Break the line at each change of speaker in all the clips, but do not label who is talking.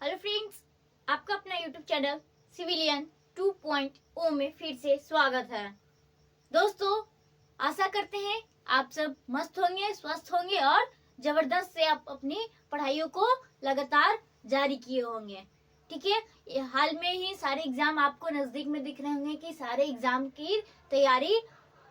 Hello friends, आपका अपना YouTube channel civilian 2.0 में फिर से स्वागत है। दोस्तों, आशा करते हैं आप सब मस्त होंगे, स्वस्थ होंगे और जबरदस्त से आप अपनी पढ़ाइयों को लगातार जारी किए होंगे। ठीक है, हाल में ही सारे एग्जाम आपको नजदीक में दिख रहे होंगे कि सारे एग्जाम की तैयारी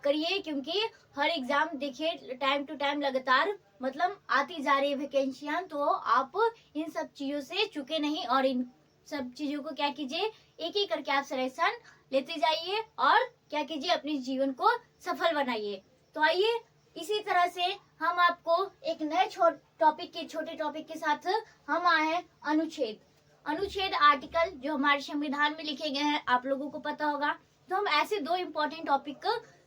करिए, क्योंकि हर एग्जाम देखिए टाइम टू टाइम लगातार मतलब आती जा रही है वैकेंसियां। तो आप इन सब चीजों से चुके नहीं और इन सब चीजों को क्या कीजिए, एक एक करके आप सजेशन लेते जाइए और क्या कीजिए, अपने जीवन को सफल बनाइए। तो आइए इसी तरह से हम आपको एक नए छोटे टॉपिक के साथ हम आए हैं अनुच्छेद आर्टिकल जो हमारे संविधान में लिखे गए हैं, आप लोगों को पता होगा। तो हम ऐसे दो इम्पोर्टेंट टॉपिक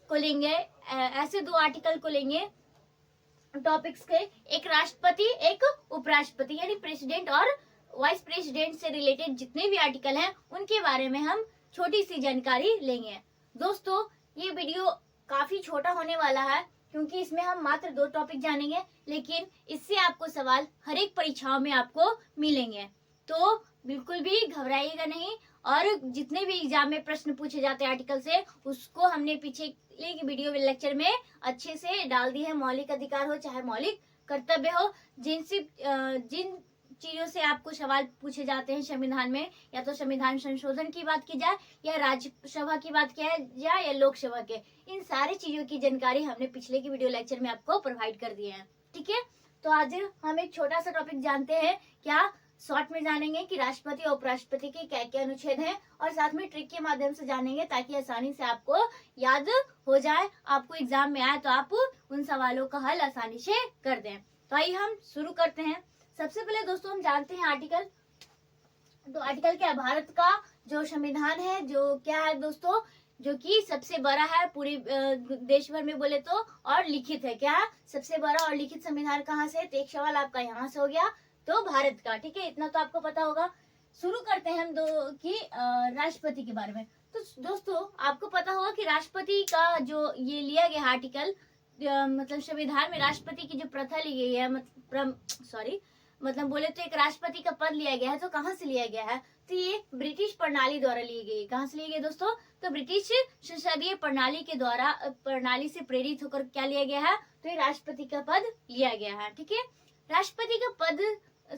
को लेंगे, ऐसे दो आर्टिकल को लेंगे टॉपिक्स के, एक राष्ट्रपति एक उपराष्ट्रपति यानी प्रेसिडेंट और वाइस प्रेसिडेंट से रिलेटेड जितने भी आर्टिकल हैं उनके बारे में हम छोटी सी जानकारी लेंगे। दोस्तों, ये वीडियो काफी छोटा होने वाला है क्योंकि इसमें हम मात्र दो टॉपिक जानेंगे, लेकिन इससे आपको सवाल हर एक परीक्षाओं में आपको मिलेंगे। तो बिल्कुल भी घबराइएगा नहीं, और जितने भी एग्जाम में प्रश्न पूछे जाते हैं आर्टिकल से, उसको हमने पिछले की वीडियो लेक्चर में अच्छे से डाल दी है। मौलिक अधिकार हो चाहे मौलिक कर्तव्य हो, जिन चीजों से आपको सवाल पूछे जाते हैं संविधान में, या तो संविधान संशोधन की बात की जाए या राज्यसभा की बात की जाए या लोकसभा के, इन सारी चीजों की जानकारी हमने पिछले की वीडियो लेक्चर में आपको प्रोवाइड कर दिए हैं। ठीक है, तो आज हम एक छोटा सा टॉपिक जानते हैं, क्या शॉर्ट में जानेंगे कि राष्ट्रपति और उपराष्ट्रपति के क्या क्या अनुच्छेद हैं, और साथ में ट्रिक के माध्यम से जानेंगे ताकि आसानी से आपको याद हो जाए, आपको एग्जाम में आए तो आप उन सवालों का हल आसानी से कर दें। तो आइए हम शुरू करते हैं। सबसे पहले दोस्तों हम जानते हैं आर्टिकल। तो आर्टिकल क्या है? भारत का जो संविधान है, जो क्या है दोस्तों, जो कि सबसे बड़ा है पूरे देश भर में बोले तो, और लिखित है। क्या सबसे बड़ा और लिखित संविधान कहाँ से? तो एक सवाल आपका यहाँ से हो गया, तो भारत का। ठीक है, इतना तो आपको पता होगा। शुरू करते हैं हम राष्ट्रपति के बारे में। तो दोस्तों, आपको पता होगा कि राष्ट्रपति का जो ये लिया गया आर्टिकल, मतलब संविधान में राष्ट्रपति की जो प्रथा ली गई है, मतलब बोले तो एक राष्ट्रपति का पद लिया गया है। तो कहाँ से लिया गया है? तो ये ब्रिटिश प्रणाली द्वारा ली गई। कहाँ से ली गई दोस्तों? तो ब्रिटिश संसदीय प्रणाली से प्रेरित होकर क्या लिया गया है? तो ये राष्ट्रपति का पद लिया गया है। ठीक है, राष्ट्रपति का पद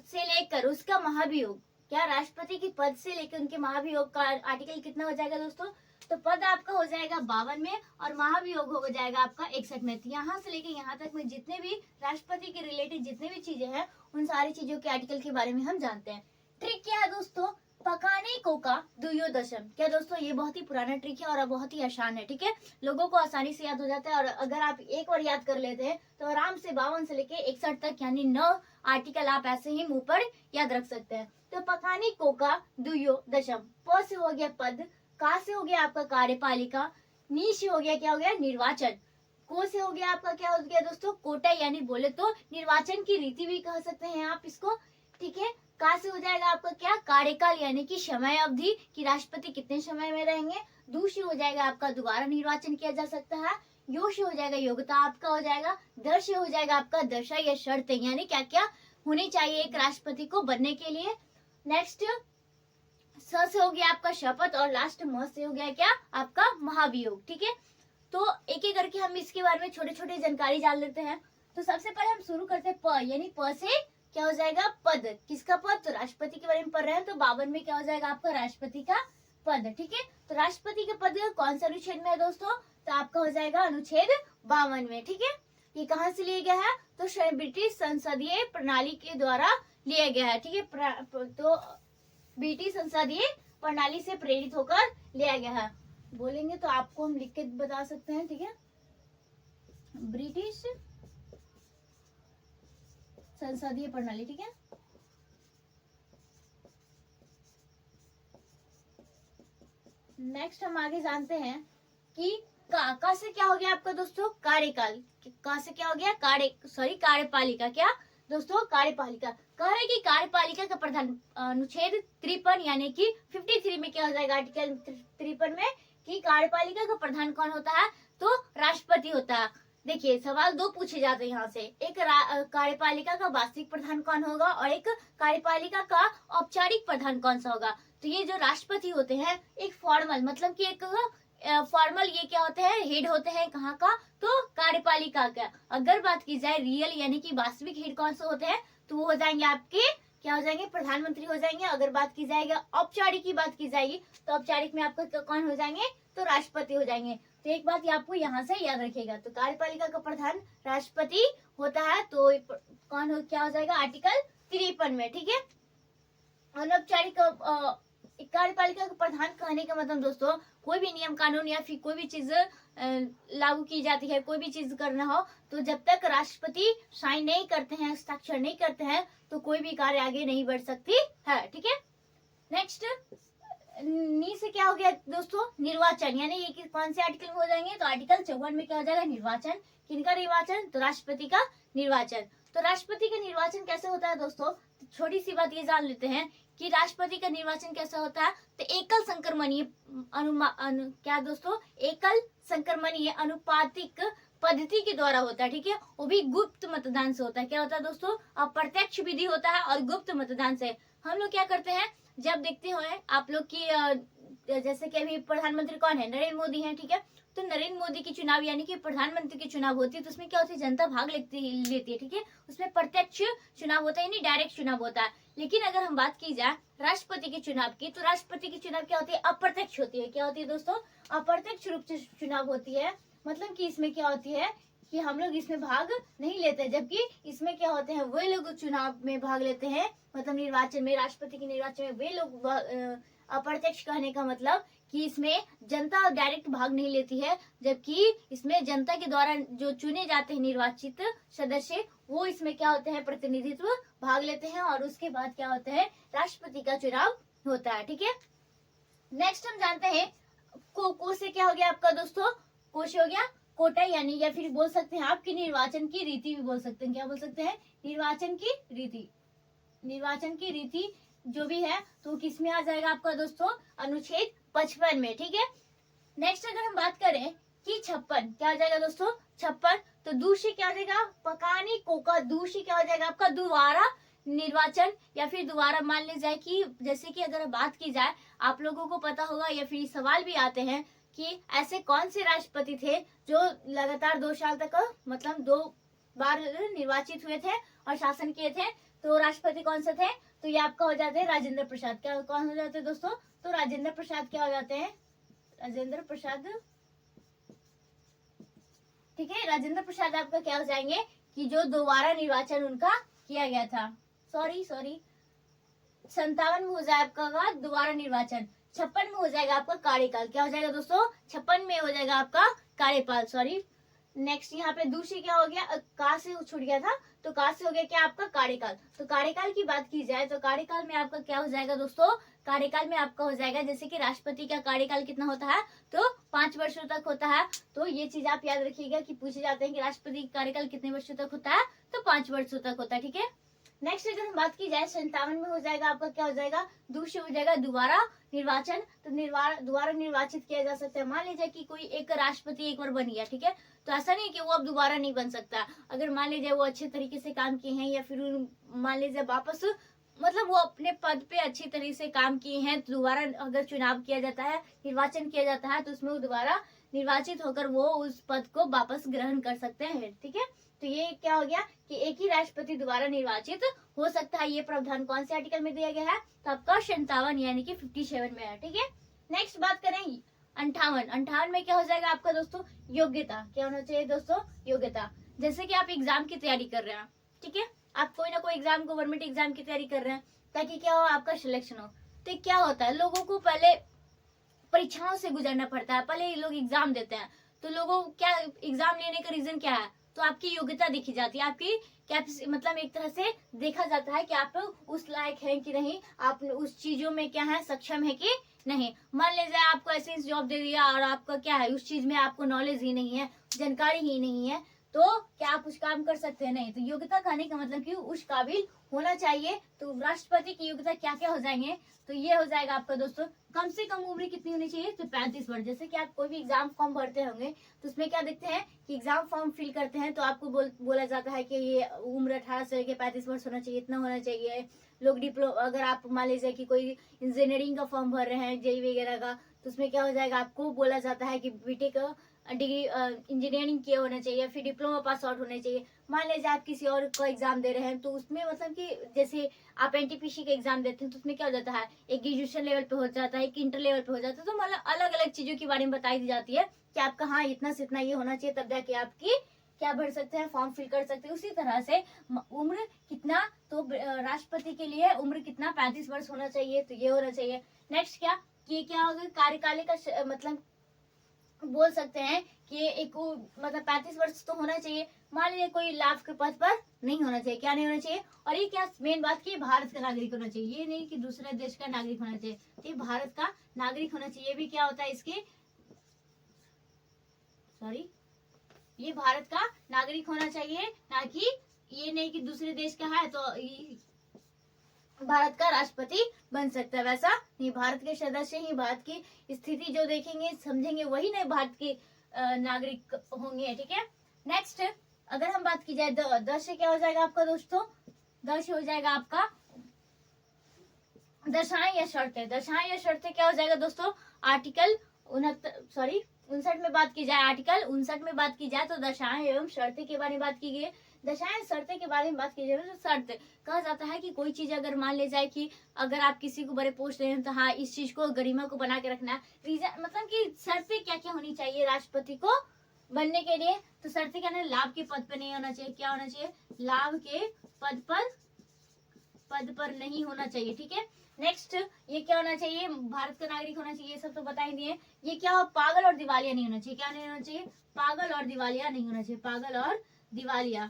से लेकर उसका महाभियोग, क्या राष्ट्रपति के पद से लेकर उनके महाभियोग का आर्टिकल कितना हो जाएगा दोस्तों? तो पद आपका हो जाएगा 52 में और महाभियोग हो जाएगा आपका 61 में। यहाँ से लेकर यहाँ तक में जितने भी राष्ट्रपति के रिलेटेड जितने भी चीजें हैं, उन सारी चीजों के आर्टिकल के बारे में हम जानते हैं। ट्रिक क्या है दोस्तों? पकाने को का दुयोदशम। क्या दोस्तों, ये बहुत ही पुराना ट्रिक है और बहुत ही आसान है। ठीक है, लोगों को आसानी से याद हो जाता है, और अगर आप एक बार याद कर लेते हैं तो आराम से 52 से लेके 61 तक यानी 9 आर्टिकल आप ऐसे ही मुंह पर याद रख सकते हैं। तो पकाने को का दुयोदशम, प से हो गया पद, का से हो गया आपका कार्यपालिका, नी से हो गया क्या हो गया? निर्वाचन, को से हो गया आपका क्या हो गया दोस्तों? कोटा, यानी बोले तो निर्वाचन की रीति भी कह सकते हैं आप इसको। ठीक है, का से हो जाएगा आपका क्या? कार्यकाल, यानी कि समय अवधि कि राष्ट्रपति कितने समय में रहेंगे। दू से हो जाएगा आपका दोबारा निर्वाचन किया जा सकता है। यो से हो जाएगा योग्यता आपका हो जाएगा। दर से हो जाएगा आपका दशा या शर्तें, यानी क्या क्या होनी चाहिए एक राष्ट्रपति को बनने के लिए। नेक्स्ट स से हो गया आपका शपथ, और लास्ट म से हो गया क्या? आपका महाभियोग। ठीक है, तो एक एक करके हम इसके बारे में छोटे छोटे जानकारी जान लेते हैं। तो सबसे पहले हम शुरू करते हैं प, यानी प से क्या हो जाएगा? पद। किसका पद? तो राष्ट्रपति के बारे में पढ़ रहे हैं, तो 52 में क्या हो जाएगा आपका? राष्ट्रपति का पद। ठीक है, तो राष्ट्रपति का पद कौन सा अनुच्छेद में है दोस्तों? तो आपका हो जाएगा अनुच्छेद 52 में। ठीक है, ये कहाँ से लिया गया है? तो ब्रिटिश संसदीय प्रणाली के द्वारा लिया गया है। ठीक है, तो ब्रिटिश संसदीय प्रणाली से प्रेरित होकर लिया गया है। बोलेंगे तो आपको हम लिख के बता सकते हैं। ठीक है, ब्रिटिश संसदीय प्रणाली। ठीक है, नेक्स्ट हम आगे जानते हैं कि का से क्या हो गया आपका दोस्तों? कार्यकाल। का से क्या हो गया? कार्यपालिका। क्या दोस्तों? कार्यपालिका। कह रहे कि कार्यपालिका का प्रधान अनुच्छेद 53 यानी कि 53 में क्या हो जाएगा? आर्टिकल 53 में कि कार्यपालिका का प्रधान कौन होता है? तो राष्ट्रपति होता है। देखिए सवाल दो पूछे जाते हैं यहाँ से, एक कार्यपालिका का वास्तविक प्रधान कौन होगा और एक कार्यपालिका का औपचारिक प्रधान कौन सा होगा। तो ये जो राष्ट्रपति होते हैं एक फॉर्मल मतलब कि एक फॉर्मल ये क्या होते हैं, हेड होते हैं कहाँ का, तो कार्यपालिका का। अगर बात की जाए रियल यानी कि वास्तविक हेड कौन से होते हैं, तो वो हो जाएंगे आपके क्या हो जाएंगे, प्रधानमंत्री हो जाएंगे। अगर बात की जाएगी औपचारिक की बात की जाएगी तो औपचारिक में आपको कौन हो जाएंगे, तो राष्ट्रपति हो जाएंगे। तो एक बात ये आपको यहाँ से याद रखिएगा, तो कार्यपालिका का प्रधान राष्ट्रपति होता है, तो कौन हो क्या हो जाएगा आर्टिकल 53 में, ठीक है। अनौपचारिक कार्यपालिका का प्रधान कहने का मतलब दोस्तों कोई भी नियम कानून या फिर कोई भी चीज लागू की जाती है, कोई भी चीज करना हो, तो जब तक राष्ट्रपति साइन नहीं करते हैं, हस्ताक्षर नहीं करते हैं, तो कोई भी कार्य आगे नहीं बढ़ सकती है, ठीक है। नेक्स्ट नी से क्या हो गया दोस्तों, निर्वाचन, यानी ये कौन से आर्टिकल में हो जाएंगे, तो आर्टिकल 54 में क्या हो जाएगा, निर्वाचन। किनका निर्वाचन, तो राष्ट्रपति का निर्वाचन। तो राष्ट्रपति का निर्वाचन कैसे होता है दोस्तों, छोटी सी बात ये जान लेते हैं कि राष्ट्रपति का निर्वाचन कैसा होता है, तो एकल संक्रमणीय क्या दोस्तों, एकल संक्रमणीय अनुपातिक पद्धति के द्वारा होता है, ठीक है। वो भी गुप्त मतदान से होता है। क्या होता है दोस्तों, अप्रत्यक्ष विधि होता है और गुप्त मतदान से। हम लोग क्या करते हैं, जब देखते हुए आप लोग की जैसे कि अभी प्रधानमंत्री कौन है, नरेंद्र मोदी है, ठीक है। तो नरेंद्र मोदी की चुनाव यानी कि प्रधानमंत्री की चुनाव होती है, तो उसमें क्या होती है, जनता भाग लेती है, ठीक है। उसमें प्रत्यक्ष चुनाव होता है यानी डायरेक्ट चुनाव होता है। लेकिन अगर हम बात की जाए राष्ट्रपति के चुनाव की, तो राष्ट्रपति की चुनाव क्या होती है, अप्रत्यक्ष होती है। क्या होती है दोस्तों, अप्रत्यक्ष रूप से चुनाव होती है। मतलब कि इसमें क्या होती है कि हम लोग इसमें भाग नहीं लेते, जबकि इसमें क्या होते हैं, वे लोग चुनाव में भाग लेते हैं, मतलब निर्वाचन में, राष्ट्रपति के निर्वाचन में वे लोग अप्रत्यक्ष कहने का मतलब कि इसमें जनता डायरेक्ट भाग नहीं लेती है, जबकि इसमें जनता के द्वारा जो चुने जाते हैं निर्वाचित सदस्य, वो इसमें क्या होते हैं, प्रतिनिधित्व भाग लेते हैं, और उसके बाद क्या होता है, राष्ट्रपति का चुनाव होता है, ठीक है। नेक्स्ट हम जानते हैं को से क्या हो गया आपका दोस्तों, को से हो गया कोटा, यानी या फिर बोल सकते हैं आपकी निर्वाचन की रीति भी बोल सकते हैं। क्या बोल सकते हैं, निर्वाचन की रीति। निर्वाचन की रीति जो भी है तो किस में आ जाएगा आपका दोस्तों, अनुच्छेद 55 में, ठीक है। नेक्स्ट अगर हम बात करें कि 56 क्या हो जाएगा दोस्तों, 56, तो दूसरी क्या हो जाएगा, पकानी कोका, दूसरी क्या हो जाएगा आपका, दोबारा निर्वाचन, या फिर दोबारा मान ली जाए कि जैसे कि अगर बात की जाए, आप लोगों को पता होगा या फिर सवाल भी आते हैं कि ऐसे कौन से राष्ट्रपति थे जो लगातार 2 साल तक मतलब 2 बार निर्वाचित हुए थे और शासन किए थे, तो राष्ट्रपति कौन से थे, तो ये आपका हो जाते हैं राजेंद्र प्रसाद। क्या कौन हो जाते हैं दोस्तों, तो राजेंद्र प्रसाद क्या हो जाते हैं, राजेंद्र प्रसाद, ठीक है। राजेंद्र प्रसाद आपका क्या हो जाएंगे कि जो दोबारा निर्वाचन उनका किया गया था, सॉरी 57 में हो जाए आपका दोबारा निर्वाचन, 56 में हो जाएगा आपका कार्यकाल। क्या हो जाएगा दोस्तों, 56 में हो जाएगा आपका कार्यकाल, सॉरी। नेक्स्ट यहाँ पे दूसरी क्या हो गया, का से छूट गया था, तो का से हो गया क्या आपका कार्यकाल। तो कार्यकाल की बात की जाए तो कार्यकाल में आपका क्या हो जाएगा दोस्तों, कार्यकाल में आपका हो जाएगा जैसे कि राष्ट्रपति का कार्यकाल कितना होता है, तो 5 वर्षों तक होता है। तो ये चीज आप याद रखिएगा कि पूछे जाते हैं कि राष्ट्रपति का कार्यकाल कितने वर्षों तक होता है, तो 5 वर्षों तक होता है, ठीक है। नेक्स्ट अगर हम बात की जाए 57 में हो जाएगा आपका क्या हो जाएगा, दूसरे हो जाएगा दोबारा निर्वाचन, तो दोबारा निर्वाचित किया जा सकता है। मान लीजिए कि कोई एक राष्ट्रपति एक बार बन गया, ठीक है, तो ऐसा नहीं कि वो अब दोबारा नहीं बन सकता। अगर मान लीजिए वो अच्छे तरीके से काम किए हैं, या फिर मान लीजिए वापस मतलब वो अपने पद पे अच्छी तरीके से काम किए हैं, तो दोबारा अगर चुनाव किया जाता है, निर्वाचन किया जाता है, तो उसमें वो दोबारा निर्वाचित होकर वो उस पद को वापस ग्रहण कर सकते हैं, ठीक है। तो ये क्या हो गया कि एक ही राष्ट्रपति दोबारा निर्वाचित हो सकता है। ये प्रावधान कौन से आर्टिकल में दिया गया है, तो आपका 57 यानी कि 57 में है, ठीक है। नेक्स्ट बात करें 58 में क्या हो जाएगा आपका दोस्तों, योग्यता। क्या होना चाहिए दोस्तों, योग्यता। जैसे कि आप एग्जाम की तैयारी कर रहे हैं, ठीक है, आप कोई ना कोई एग्जाम, गवर्नमेंट एग्जाम की तैयारी कर रहे हैं ताकि क्या हो, आपका सिलेक्शन हो। तो क्या होता है, लोगों को पहले परीक्षाओं से गुजरना पड़ता है, पहले लोग एग्जाम देते हैं। तो लोगों क्या एग्जाम लेने का रीजन क्या है, तो आपकी योग्यता देखी जाती है, आपकी कैपेसिटी, मतलब एक तरह से देखा जाता है कि आप उस लायक हैं कि नहीं, आप उस चीजों में क्या है, सक्षम है कि नहीं। मान लीजिए आपको ऐसे जॉब दे दिया और आपका क्या है, उस चीज में आपको नॉलेज ही नहीं है, जानकारी ही नहीं है, तो क्या आप उस काम कर सकते हैं? नहीं। तो योग्यता कहने का मतलब कि उस काबिल होना चाहिए। तो राष्ट्रपति की योग्यता क्या क्या हो जाएंगे? तो ये हो जाएगा आपका दोस्तों, कम से कम उम्र कितनी होनी चाहिए? तो 35 वर्ष। जैसे कि आप कोई भी एग्जाम फॉर्म भरते होंगे तो उसमें क्या देखते हैं कि एग्जाम फॉर्म फिल करते हैं तो आपको बोला जाता है कि ये उम्र 18 से लेकर 35 वर्ष होना चाहिए, इतना होना चाहिए। लोग डिप्लोमा, अगर आप मान लीजिए कि कोई इंजीनियरिंग का फॉर्म भर रहे हैं, जेई वगैरह का, तो उसमें क्या हो जाएगा, आपको बोला जाता है कि बीटेक डिग्री इंजीनियरिंग किया होना चाहिए, फिर डिप्लोमा पास आउट होना चाहिए। मान लीजिए आप किसी और का एग्जाम दे रहे हैं तो उसमें मतलब कि जैसे आप एनटीपीसी का एग्जाम देते हैं तो उसमें क्या हो जाता है, एक ग्रेजुएशन लेवल पे हो जाता है, एक इंटर लेवल पे हो जाता है। तो मतलब अलग अलग चीजों के बारे में बताई दी जाती है कि आपका हाँ इतना से इतना ये होना चाहिए, तब जाके आपकी क्या भर सकते हैं, फॉर्म फिल कर सकते हैं। उसी तरह से उम्र कितना, तो राष्ट्रपति के लिए उम्र कितना 35 वर्ष होना चाहिए, तो ये होना चाहिए। नेक्स्ट क्या, कि क्या होगा, कार्यकाल का मतलब बोल सकते हैं कि एक मतलब 35 वर्ष तो होना चाहिए। मान लीजिए कोई लाभ के पद पर नहीं होना चाहिए, क्या नहीं होना चाहिए? और ये क्या मेन बात की भारत का नागरिक होना चाहिए, ये नहीं कि दूसरे देश का नागरिक होना चाहिए, ये भारत का नागरिक होना चाहिए। ये भी क्या होता है इसके, सॉरी, ये भारत का नागरिक होना चाहिए, ना कि ये नहीं कि दूसरे देश का है तो भारत का राष्ट्रपति बन सकता है। वैसा नहीं, भारत के सदस्य ही भारत की स्थिति जो देखेंगे समझेंगे वही नहीं भारत के नागरिक होंगे। ठीक है। नेक्स्ट अगर हम बात की जाए द से क्या हो जाएगा आपका दोस्तों, द से हो जाएगा आपका दर्शाएं या शर्तें। दर्शाएं या शर्तें क्या हो जाएगा दोस्तों, आर्टिकल 59 में बात की जाए, आर्टिकल 59 में बात की जाए तो दशाएं एवं शर्तें के बारे में बात की गई है। दशाएं शर्तें के बारे में बात की जाए तो शर्त कहा जाता है कि कोई चीज अगर मान ले जाए कि अगर आप किसी को बड़े पोस्ट रहे हैं तो हाँ इस चीज को गरिमा को बना के रखना है। रीजन मतलब कि शर्तें क्या क्या होनी चाहिए राष्ट्रपति को बनने के लिए, तो शर्तें क्या है, लाभ के पद पर नहीं होना चाहिए। क्या होना चाहिए, लाभ के पद पर नहीं होना चाहिए। ठीक है। नेक्स्ट ये क्या होना चाहिए, भारत का नागरिक होना चाहिए, ये सब तो बता ही दिए। ये क्या हो, पागल और दिवालिया नहीं होना चाहिए। क्या नहीं होना चाहिए, पागल और दिवालिया नहीं होना चाहिए। पागल और दिवालिया,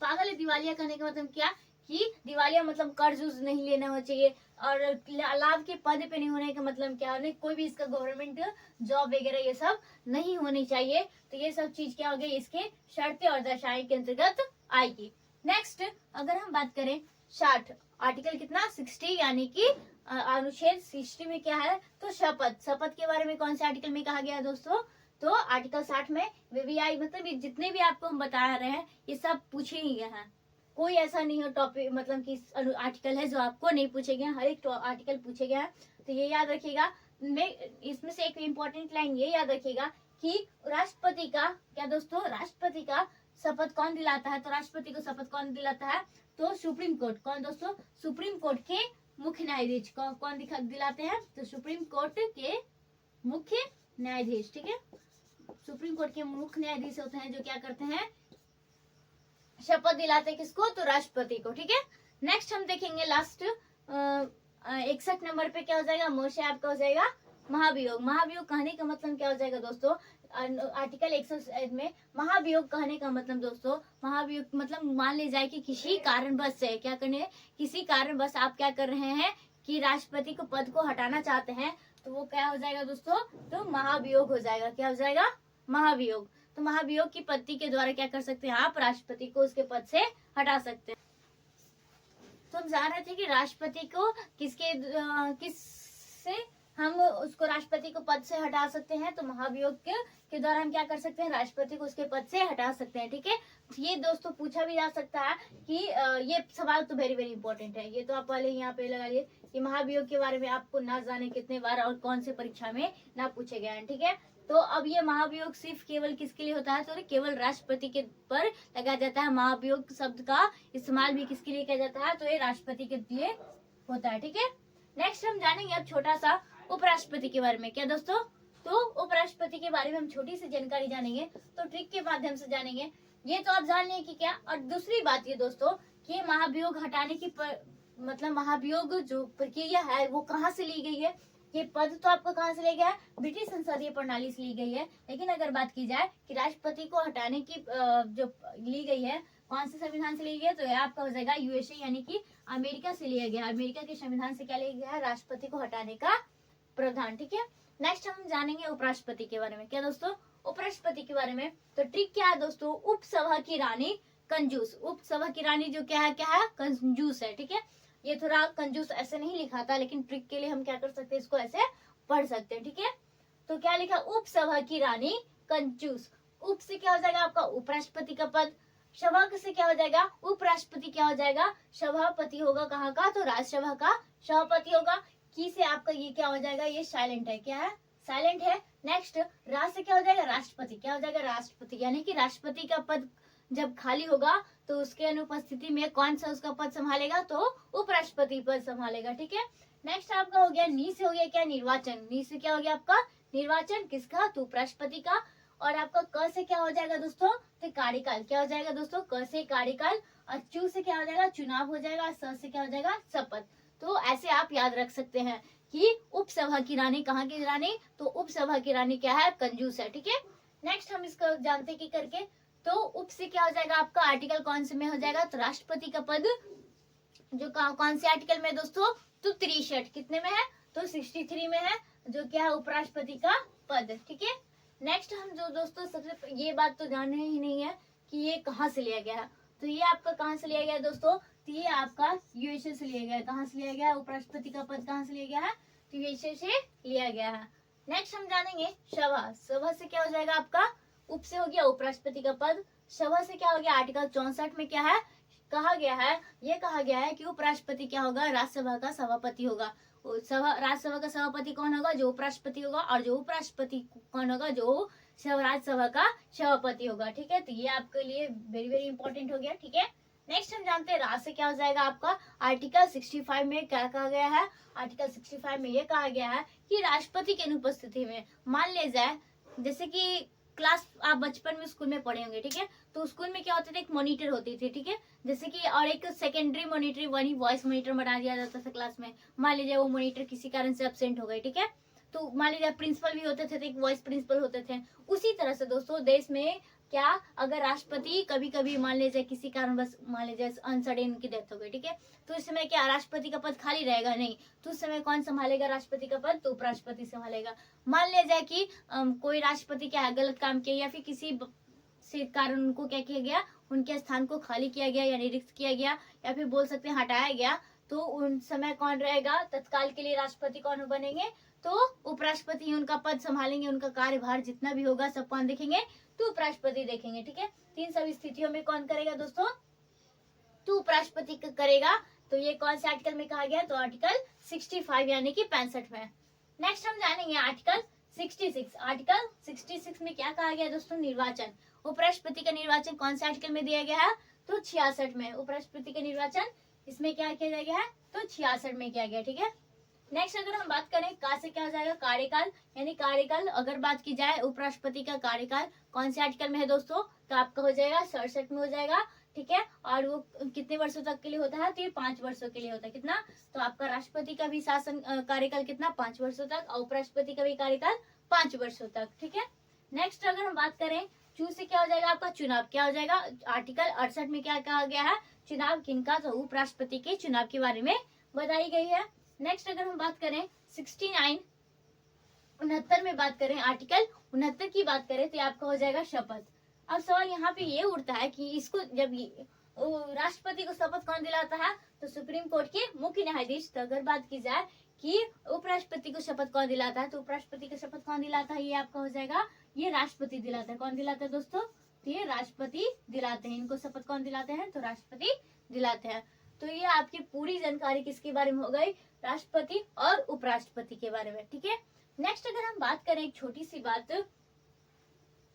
पागल और दिवालिया कहने का मतलब क्या कि दिवालिया मतलब कर्ज उर्ज नहीं लेना होना चाहिए, और लाभ के पद पे नहीं होने का मतलब क्या होने, कोई भी इसका गवर्नमेंट जॉब वगैरह ये सब नहीं होनी चाहिए। तो ये सब चीज क्या हो गई, इसके शर्तें और दशाएं के अंतर्गत आएगी। नेक्स्ट अगर हम बात करें 60 आर्टिकल कितना 60 यानी कि अनुच्छेद 60 में क्या है, तो शपथ। शपथ के बारे में कौन से आर्टिकल में कहा गया है दोस्तों, तो आर्टिकल 60 में वीवीआई मतलब जितने भी आपको हम बता रहे हैं ये सब पूछे ही गए हैं। कोई ऐसा नहीं हो टॉपिक मतलब कि आर्टिकल है जो आपको नहीं पूछे गए, हर एक आर्टिकल पूछे गए हैं। तो ये याद रखिएगा। इसमें से एक इम्पोर्टेंट लाइन ये याद रखिएगा कि राष्ट्रपति का क्या दोस्तों, राष्ट्रपति का शपथ कौन दिलाता है, तो राष्ट्रपति को शपथ कौन दिलाता है, तो सुप्रीम कोर्ट। कौन दोस्तों, सुप्रीम कोर्ट के मुख्य न्यायाधीश कौन दिलाते हैं, तो सुप्रीम कोर्ट के मुख्य न्यायाधीश। ठीक है। सुप्रीम कोर्ट के मुख्य न्यायाधीश होते हैं जो क्या करते हैं, शपथ दिलाते हैं किसको, तो राष्ट्रपति को। ठीक है। नेक्स्ट हम देखेंगे लास्ट 61 नंबर पे क्या हो जाएगा, मोर्चे आपका हो जाएगा महाभियोग। महाभियोग कहने का मतलब क्या हो जाएगा दोस्तों, आर्टिकल 107 में महाभियोग कहने का मतलब दोस्तों, महाभियोग मतलब मान ले जाए कि किसी कारणवश से क्या करने, किसी कारणवश आप क्या कर रहे हैं कि राष्ट्रपति को पद को हटाना चाहते हैं, तो वो क्या हो जाएगा दोस्तों, तो महाभियोग हो जाएगा। क्या हो जाएगा, महाभियोग। तो महाभियोग की पद्धति के द्वारा क्या कर सकते हैं, आप राष्ट्रपति को उसके पद से हटा सकते हैं। तो हम जान रहे थे कि राष्ट्रपति को किससे हम उसको राष्ट्रपति को पद से हटा सकते हैं, तो महाभियोग के द्वारा हम क्या कर सकते हैं, राष्ट्रपति को उसके पद से हटा सकते हैं। ठीक है। ये दोस्तों पूछा भी जा सकता है कि ये सवाल तो वेरी वेरी इंपॉर्टेंट है, ये तो आप पहले यहाँ पे लगा लिए कि महाभियोग के बारे में आपको ना जाने कितने बार और कौन से परीक्षा में ना पूछे गए हैं। ठीक है। तो अब ये महाभियोग सिर्फ केवल किसके लिए होता है, तो केवल राष्ट्रपति के पर लगाया जाता है। महाभियोग शब्द का इस्तेमाल भी किसके लिए किया जाता है, तो ये राष्ट्रपति के लिए होता है। ठीक है। नेक्स्ट हम जानेंगे अब छोटा सा उपराष्ट्रपति के बारे में। क्या दोस्तों, तो उपराष्ट्रपति के बारे में हम छोटी सी जानकारी जानेंगे, तो ट्रिक के माध्यम से जानेंगे। ये तो आप जान लें कि क्या, और दूसरी बात ये दोस्तों कि महाभियोग हटाने की मतलब महाभियोग जो प्रक्रिया है वो कहाँ से ली गई है, ये पद तो आपको कहाँ से ले गया है, ब्रिटिश संसदीय प्रणाली से ली गई है। लेकिन अगर बात की जाए कि राष्ट्रपति को हटाने की जो ली गई है कौन से संविधान से ली गई है, तो यह आपका हो जाएगा यूएसए यानी कि अमेरिका से लिया गया। अमेरिका के संविधान से क्या लिया गया है, राष्ट्रपति को हटाने का प्रावधान। ठीक है। नेक्स्ट हम जानेंगे उपराष्ट्रपति के बारे में। क्या दोस्तों, उपराष्ट्रपति के बारे में। तो ट्रिक क्या है दोस्तों, उपसभा की रानी कंजूस। उपसभा की रानी जो क्या है कंजूस है। ठीक है, ये थोड़ा कंजूस ऐसे नहीं लिखा था, लेकिन ट्रिक के लिए हम क्या कर सकते हैं, इसको ऐसे पढ़ सकते हैं। ठीक है, तो क्या लिखा, उपसभा की रानी कंजूस। उप से क्या हो जाएगा आपका उपराष्ट्रपति का पद, सभा से क्या हो जाएगा उपराष्ट्रपति, क्या हो जाएगा सभापति होगा, कहाँ का, तो राज्यसभा का सभापति होगा। की से आपका ये क्या हो जाएगा, ये साइलेंट है, क्या है साइलेंट है। नेक्स्ट राज से क्या हो जाएगा राष्ट्रपति, क्या हो जाएगा राष्ट्रपति, यानी कि राष्ट्रपति का पद जब खाली होगा तो उसके अनुपस्थिति में कौन सा उसका पद संभालेगा, तो उपराष्ट्रपति पद संभालेगा। ठीक है, नेक्स्ट आपका हो गया नी से हो गया क्या निर्वाचन। नी से क्या हो गया आपका निर्वाचन, किसका, तो उपराष्ट्रपति का। और आपका क से क्या हो जाएगा दोस्तों, तो कार्यकाल, क्या हो जाएगा दोस्तों, क से कार्यकाल। और चू से क्या हो जाएगा चुनाव हो जाएगा। स से क्या हो जाएगा शपथ। तो ऐसे आप याद रख सकते हैं कि उपसभा की रानी कहाँ की रानी, तो उपसभा की रानी क्या है कंजूस है। ठीक है, नेक्स्ट हम इसको जानते की करके, तो उप से क्या हो जाएगा आपका आर्टिकल कौन से में हो जाएगा, तो राष्ट्रपति का पद जो कौन से आर्टिकल में दोस्तों, तो 63 कितने में है, तो 63 में है, जो क्या है उपराष्ट्रपति का पद। ठीक है, नेक्स्ट हम जो दोस्तों सबसे ये बात तो जानने ही नहीं है कि ये कहाँ से लिया गया है। तो ये आपका कहाँ से लिया गया है दोस्तों, तो ये आपका यूएसए से लिया गया है। कहाँ से लिया गया है उपराष्ट्रपति का पद, कहाँ से लिया गया है, तो यूएसए से लिया गया है। नेक्स्ट हम जानेंगे सभा। सभा से क्या हो जाएगा आपका, उप से हो गया उपराष्ट्रपति का पद, सभा से क्या हो गया आर्टिकल 64 में क्या है कहा गया है, ये कहा गया है कि उपराष्ट्रपति क्या होगा, राज्यसभा का सभापति होगा। राज्यसभा का सभापति कौन होगा, जो उपराष्ट्रपति होगा, और जो उपराष्ट्रपति कौन होगा, जो राज्यसभा का सभापति होगा। ठीक है, तो ये आपके लिए वेरी वेरी इंपॉर्टेंट हो गया। ठीक है, नेक्स्ट हम जानते हैं राज से क्या हो जाएगा आपका, आर्टिकल 65 में क्या कहा गया है, आर्टिकल 65 में ये कहा गया है कि राष्ट्रपति की अनुपस्थिति में मान ले जाए, जैसे कि क्लास आप बचपन में स्कूल में पढ़े होंगे। ठीक है, तो स्कूल में क्या होता था, एक मॉनिटर होती थी। ठीक है, जैसे कि और एक सेकेंडरी मॉनिटर, वही वॉइस मॉनिटर बना दिया जाता था क्लास में। मान लीजिए वो मॉनिटर किसी कारण से एब्सेंट हो गए। ठीक है, तो मान लीजिए प्रिंसिपल भी होते थे, तो एक वॉइस प्रिंसिपल होते थे। उसी तरह से दोस्तों देश में क्या, अगर राष्ट्रपति कभी कभी मान लीजिए किसी कारण बस मान लीजिए अनसडन उनकी डेथ हो गई। ठीक है, तो इस समय क्या राष्ट्रपति का पद खाली रहेगा नहीं, तो उस समय कौन संभालेगा राष्ट्रपति का पद, तो उपराष्ट्रपति संभालेगा। मान लिया जाए कि कोई राष्ट्रपति क्या है गलत काम किया, या फिर किसी से कारण उनको क्या किया गया, उनके स्थान को खाली किया गया, यानी रिक्त किया गया, या फिर बोल सकते हैं हटाया गया, तो उन समय कौन रहेगा, तत्काल के लिए राष्ट्रपति कौन बनेंगे, तो उपराष्ट्रपति ही उनका पद संभालेंगे। उनका कार्यभार जितना भी होगा सब कौन देखेंगे, तो उपराष्ट्रपति देखेंगे। ठीक है, तीन सब स्थितियों में कौन करेगा दोस्तों, तो उपराष्ट्रपति करेगा। तो ये कौन से आर्टिकल में कहा गया, तो आर्टिकल 65 यानी कि 65 में। नेक्स्ट हम जानेंगे आर्टिकल 66। आर्टिकल 66 में क्या कहा गया दोस्तों, निर्वाचन। उपराष्ट्रपति का निर्वाचन कौन से आर्टिकल में दिया गया है, तो 66 में। उपराष्ट्रपति का निर्वाचन इसमें क्या किया गया है, तो 66 में किया गया। ठीक है, नेक्स्ट अगर हम बात करें का से क्या हो जाएगा कार्यकाल, यानी कार्यकाल अगर बात की जाए उपराष्ट्रपति का कार्यकाल कौन से आर्टिकल में है दोस्तों, तो आपका हो जाएगा 67 में हो जाएगा। ठीक है, और वो कितने वर्षों तक के लिए होता है, तो ये 5 वर्षों के लिए होता है। कितना, तो आपका राष्ट्रपति का भी शासन कार्यकाल कितना 5 वर्षों तक, और उपराष्ट्रपति का भी कार्यकाल 5 वर्षों तक। ठीक है, नेक्स्ट अगर हम बात करें चू से क्या हो जाएगा आपका चुनाव, क्या हो जाएगा आर्टिकल 68 में क्या कहा गया है, चुनाव किनका, तो उपराष्ट्रपति के चुनाव के बारे में बताई गई है। नेक्स्ट अगर हम बात करें 69 69 में बात करें, आर्टिकल 69 की बात करें, तो आपका हो जाएगा शपथ। अब सवाल यहाँ पे ये उठता है कि इसको जब राष्ट्रपति को शपथ कौन दिलाता है, तो सुप्रीम कोर्ट के मुख्य न्यायाधीश। तो अगर बात की जाए कि उपराष्ट्रपति को शपथ कौन दिलाता है, तो उपराष्ट्रपति को शपथ कौन दिलाता है, ये आपका हो जाएगा ये राष्ट्रपति दिलाता है। कौन दिलाता है दोस्तों, तो ये राष्ट्रपति दिलाते हैं। इनको शपथ कौन दिलाते हैं, तो राष्ट्रपति दिलाते हैं। तो ये आपकी पूरी जानकारी किसके बारे में हो गई, राष्ट्रपति और उपराष्ट्रपति के बारे में। ठीक है, नेक्स्ट अगर हम बात करें एक छोटी सी बात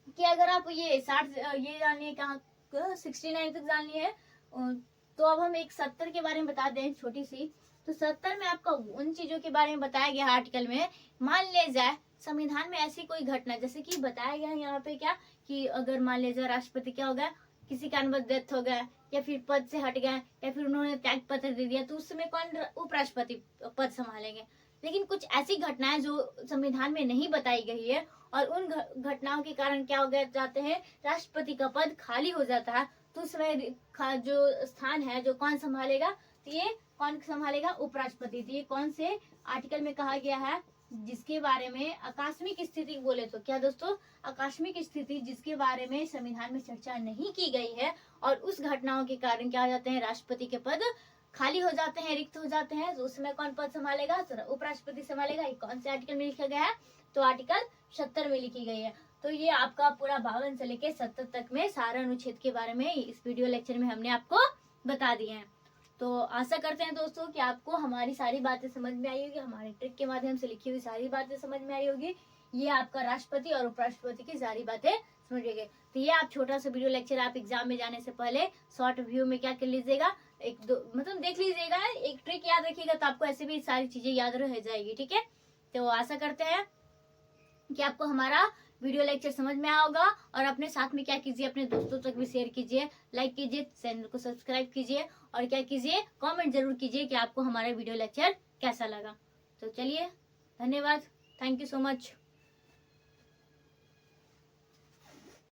कि अगर आप ये 60 ये जानिए कहाँ 69 तक जाननी है, तो अब हम एक 70 के बारे में बता दें छोटी सी। तो 70 में आपका उन चीजों के बारे में बताया गया आर्टिकल में, मान ले जाए संविधान में ऐसी कोई घटना, जैसे कि बताया गया है यहाँ पे क्या कि अगर मान ले जाए राष्ट्रपति क्या हो गया, किसी कारणवश डेथ हो गया, या फिर पद से हट गए, या फिर उन्होंने त्याग पत्र दे दिया, तो उस समय कौन उपराष्ट्रपति पद संभालेंगे। लेकिन कुछ ऐसी घटनाएं जो संविधान में नहीं बताई गई है, और उन घटनाओं के कारण क्या हो गए जाते हैं, राष्ट्रपति का पद खाली हो जाता है, तो उस समय जो स्थान है जो कौन संभालेगा, तो ये कौन संभालेगा, उपराष्ट्रपति। तो ये कौन से आर्टिकल में कहा गया है, जिसके बारे में आकस्मिक स्थिति बोले तो क्या दोस्तों, आकस्मिक स्थिति जिसके बारे में संविधान में चर्चा नहीं की गई है और उस घटनाओं के कारण क्या हो जाते हैं, राष्ट्रपति के पद खाली हो जाते हैं, रिक्त हो जाते हैं। तो उसमें कौन पद संभालेगा, उपराष्ट्रपति संभालेगा। ये कौन से आर्टिकल में लिखा गया है, तो आर्टिकल 70 में लिखी गई है। तो ये आपका पूरा 52 से लेके 70 तक में सारा अनुच्छेद के बारे में इस वीडियो लेक्चर में हमने आपको बता दिए हैं। तो आशा करते हैं दोस्तों कि आपको हमारी सारी बातें समझ में आई होगी, हमारे ट्रिक के माध्यम से लिखी हुई सारी बातें समझ में आई होगी। ये आपका राष्ट्रपति और उपराष्ट्रपति की सारी बातें समझ गए। तो ये आप छोटा सा वीडियो लेक्चर आप एग्जाम में जाने से पहले शॉर्ट व्यू में क्या कर लीजिएगा, एक दो मतलब देख लीजिएगा, एक ट्रिक याद रखिएगा तो आपको ऐसे भी सारी चीजें याद रह जाएगी। ठीक है, तो आशा करते हैं कि आपको हमारा वीडियो लेक्चर समझ में आया होगा। और अपने साथ में क्या कीजिए, अपने दोस्तों तक भी शेयर कीजिए, लाइक कीजिए, चैनल को सब्सक्राइब कीजिए और क्या कीजिए, कमेंट जरूर कीजिए कि आपको हमारा वीडियो लेक्चर कैसा लगा। तो चलिए, धन्यवाद, थैंक यू सो मच।